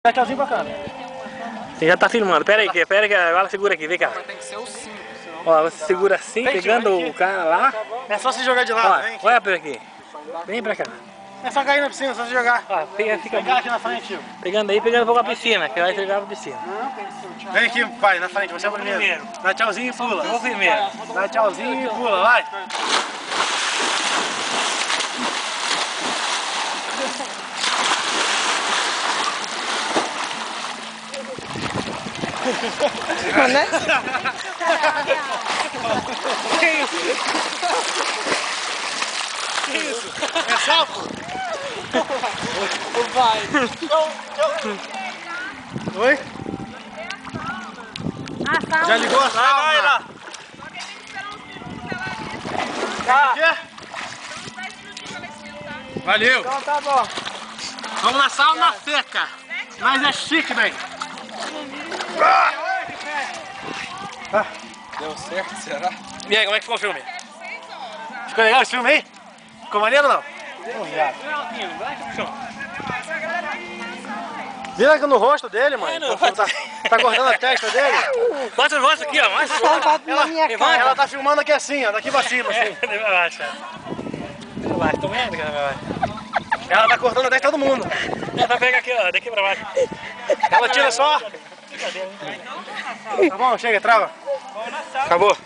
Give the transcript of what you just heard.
Dá tchauzinho pra câmera. Você já tá filmando, pera aí que agora segura aqui, vem cá. Tem que ser o 5. Ó, você segura assim, pegando o cara lá. É só se jogar de lado, Ó, vem. olha pra aqui. Vem pra cá. É só cair na piscina, é só se jogar. Ó, fica Pegar aqui na frente, tio. pegando aí, pegando um pouco a piscina, que vai jogar pra piscina. Vem aqui, pai, na frente, você é o primeiro. Dá tchauzinho e pula. Vou primeiro. Dá tchauzinho e pula, vai. Que isso? É sapo? Vai. Oi? Já ligou a sauna? Vai lá. Valeu. Então tá bom. Vamos na sauna seca. Mas é chique, bem. Deu certo, será? E aí, como é que ficou o filme? Ficou legal esse filme aí? Ficou maneiro ou não? Vira aqui no rosto dele, mãe. Tá cortando a testa dele? Bota o rosto aqui, ó. Mais Ela tá filmando aqui assim, ó. Daqui pra cima, assim. Relaxa. Relaxa, tô vendo, cara. Ela tá cortando a testa de todo mundo. Ela pega aqui, ó, daqui pra baixo. Ela tira só. Tá bom, chega, trava. Acabou.